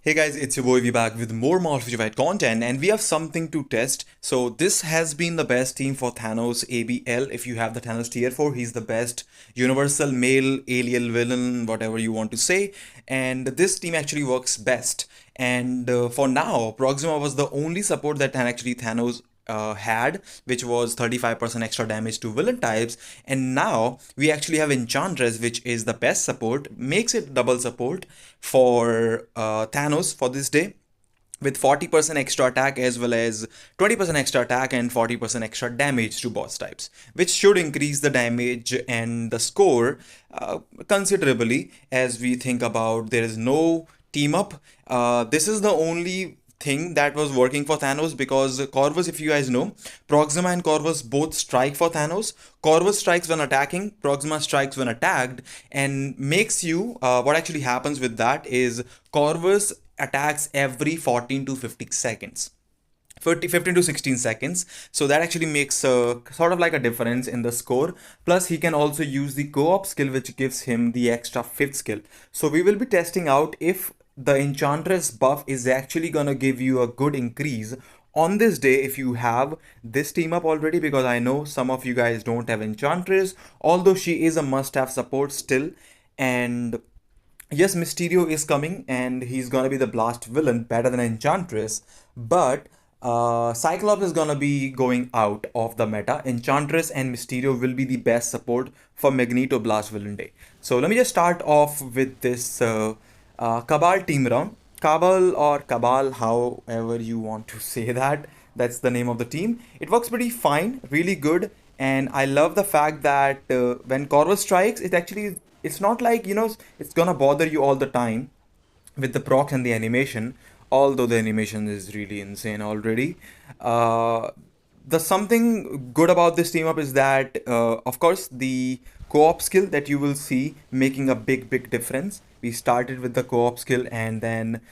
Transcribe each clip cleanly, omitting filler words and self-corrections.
Hey guys, it's your boy V back with more Morphified content, and we have something to test. So this has been the best team for Thanos ABL. If you have the Thanos tier 4, he's the best universal male alien villain, whatever you want to say. And this team actually works best. And for now, Proxima was the only support that actually Thanos had, which was 35% extra damage to villain types. And now we actually have Enchantress, which is the best support, makes it double support for Thanos for this day, with 40% extra attack as well as 20% extra attack and 40% extra damage to boss types, which should increase the damage and the score considerably. As we think about, there is no team up. This is the only thing that was working for Thanos, because Corvus, if you guys know, Proxima and Corvus both strike for Thanos. Corvus strikes when attacking, Proxima strikes when attacked, and makes you, what actually happens with that is Corvus attacks every 14 to 50 seconds. 15 to 16 seconds, so that actually makes sort of like a difference in the score. Plus he can also use the co-op skill, which gives him the extra fifth skill. So we will be testing out if the Enchantress buff is actually gonna give you a good increase on this day if you have this team up already, because I know some of you guys don't have Enchantress, although she is a must-have support still. And yes, Mysterio is coming and he's gonna be the blast villain, better than Enchantress, but Cyclops is gonna be going out of the meta. Enchantress and Mysterio will be the best support for Magneto Blast Villain Day. So let me just start off with this Cabal team round. Cabal or Cabal, however you want to say that. That's the name of the team. It works pretty fine, really good, and I love the fact that when Corvus strikes, it's not like, it's gonna bother you all the time with the procs and the animation, although the animation is really insane already. uh, the something good about this team up is that, of course, the co-op skill that you will see making a big difference. We started with the co-op skill, and then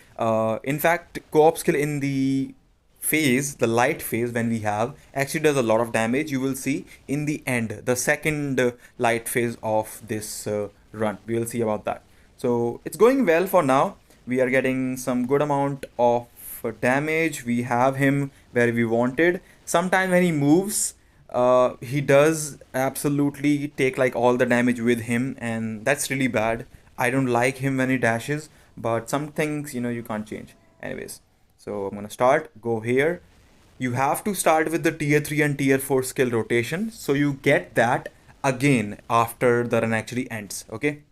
in fact, co-op skill in the phase, the light phase, when we have, actually does a lot of damage. You will see in the end, the second light phase of this run, we will see about that. So it's going well for now. We are getting some good amount of damage. We have him where we wanted. Sometimes when he moves, he does absolutely take like all the damage with him, and that's really bad. I don't like him when he dashes, but some things, you can't change. Anyways, so I'm gonna go here. You have to start with the tier 3 and tier 4 skill rotation, so you get that again after the run actually ends, okay?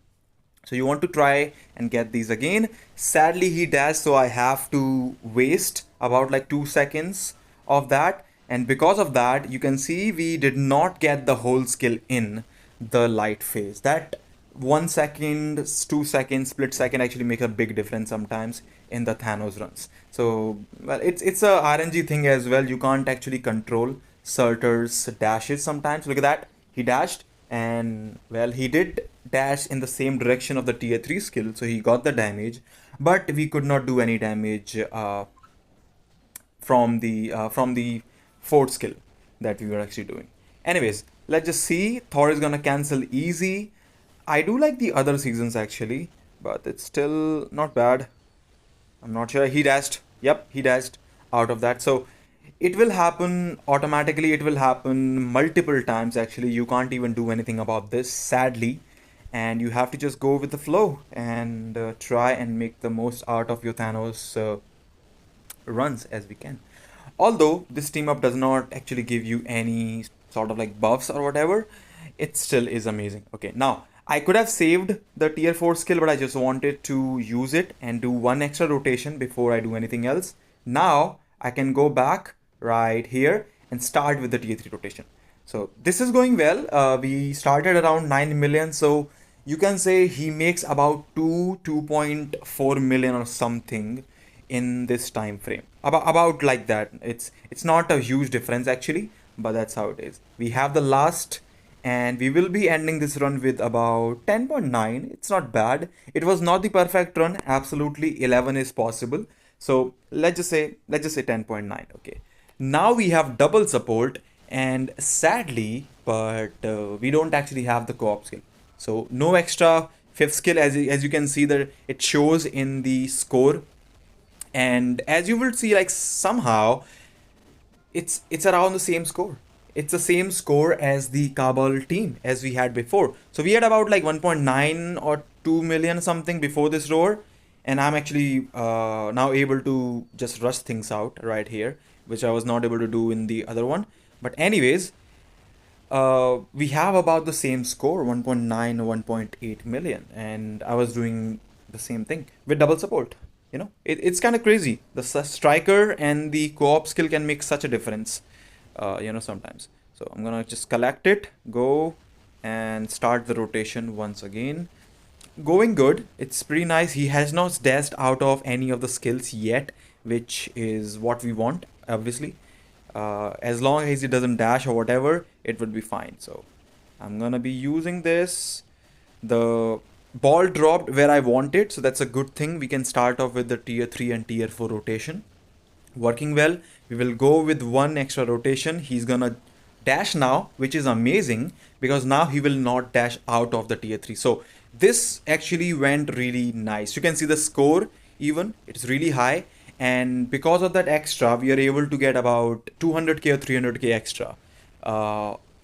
So you want to try and get these again. Sadly, he dashed, so I have to waste about like 2 seconds of that. And because of that, you can see we did not get the whole skill in the light phase. That 1 second, 2 seconds, split second actually make a big difference sometimes in the Thanos runs. So, well, it's a RNG thing as well. You can't actually control Surtur's dashes sometimes. Look at that. He dashed, and well, he did dash in the same direction of the tier 3 skill, so he got the damage, but we could not do any damage from the fourth skill that we were actually doing. Anyways, let's just see. Thor is gonna cancel easy. I do like the other seasons actually, but it's still not bad. I'm not sure. He dashed. Yep, he dashed out of that. So it will happen automatically. It will happen multiple times actually. You can't even do anything about this, sadly. And you have to just go with the flow and try and make the most out of your Thanos runs as we can. Although this team up does not actually give you any sort of like buffs or whatever, it still is amazing. Okay, now I could have saved the tier 4 skill, but I just wanted to use it and do one extra rotation before I do anything else. Now I can go back right here and start with the tier 3 rotation. So this is going well. We started around 9 million, so you can say he makes about 2.4 million or something in this time frame, about like that. It's not a huge difference actually, but that's how it is. We have the last, and we will be ending this run with about 10.9. It's not bad. It was not the perfect run. Absolutely 11 is possible. So let's just say 10.9. Okay, now we have double support, and sadly, but we don't actually have the co-op skill, so no extra fifth skill. As you can see that it shows in the score, And as you will see, like somehow it's around the same score. It's the same score as the CABAL team as we had before. So we had about like 1.9 or 2 million something before this roar, and I'm actually now able to just rush things out right here, which I was not able to do in the other one. But anyways, we have about the same score, 1.9 or 1.8 million, and I was doing the same thing with double support. It's kind of crazy. The striker and the co-op skill can make such a difference, sometimes. So I'm gonna just collect it, go and start the rotation once again. Going good. It's pretty nice. He has not dashed out of any of the skills yet, which is what we want, obviously. As long as he doesn't dash or whatever, it would be fine. So I'm gonna be using this. The ball dropped where I want it, so that's a good thing. We can start off with the tier 3 and tier 4 rotation working well. We will go with one extra rotation. He's gonna dash now, which is amazing because now he will not dash out of the tier 3. So this actually went really nice. You can see the score even, it's really high, and because of that extra we are able to get about 200k or 300k extra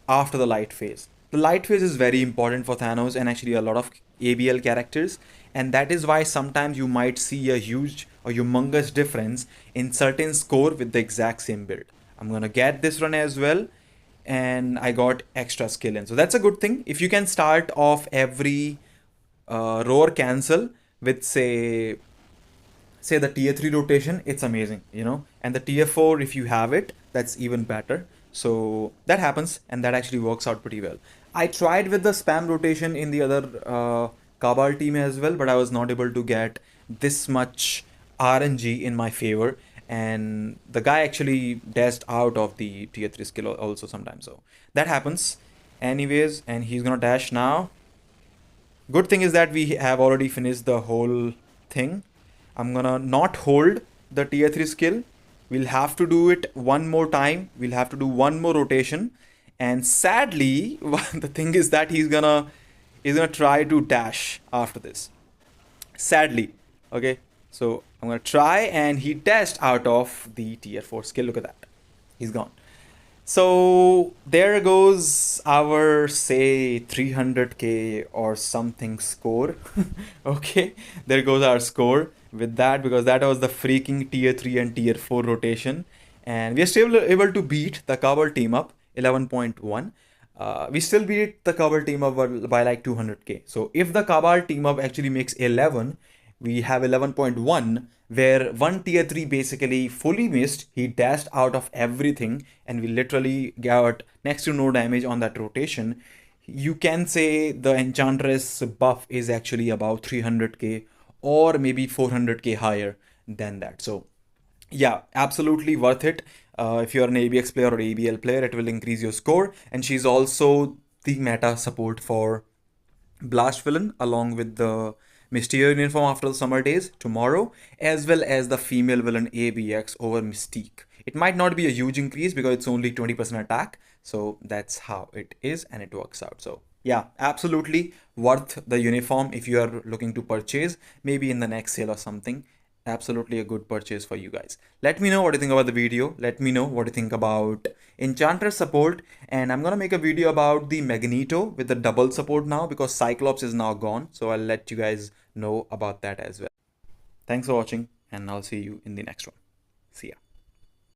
after the light phase. The light phase is very important for Thanos and actually a lot of ABL characters, and that is why sometimes you might see a huge or humongous difference in certain score with the exact same build. I'm gonna get this run as well, and I got extra skill in, so that's a good thing. If you can start off every roar cancel with say the tier 3 rotation, it's amazing, and the tier 4, if you have it, that's even better. So that happens, and that actually works out pretty well. I tried with the spam rotation in the other CABAL team as well, but I was not able to get this much RNG in my favor, and the guy actually dashed out of the tier 3 skill also sometimes, so that happens anyways. And he's gonna dash now. Good thing is that we have already finished the whole thing. I'm gonna not hold the tier 3 skill. We'll have to do it one more time. We'll have to do one more rotation. And sadly, the thing is that he's gonna try to dash after this. Sadly. Okay. So I'm gonna try, and he dashed out of the tier 4 skill. Look at that. He's gone. So there goes our say 300k or something score. Okay, there goes our score with that, because that was the freaking tier 3 and tier 4 rotation, and we are still able to beat the CABAL team up 11.1. We still beat the CABAL team up by like 200k. So if the CABAL team up actually makes 11, we have 11.1, where one tier 3 basically fully missed. He dashed out of everything, and we literally got next to no damage on that rotation. You can say the Enchantress buff is actually about 300k or maybe 400k higher than that. So yeah, absolutely worth it. If you're an ABX player or ABL player, it will increase your score, and she's also the meta support for Blast Villain along with the Mysterio uniform after the summer days tomorrow, as well as the female villain ABX over Mystique. It might not be a huge increase because it's only 20% attack, so that's how it is, and it works out. So yeah, absolutely worth the uniform if you are looking to purchase, maybe in the next sale or something. Absolutely a good purchase for you guys. Let me know what you think about the video. Let me know what you think about Enchantress support, and I'm gonna make a video about the Magneto with the double support now, because Cyclops is now gone, so I'll let you guys know about that as well. Thanks for watching, and I'll see you in the next one. See ya.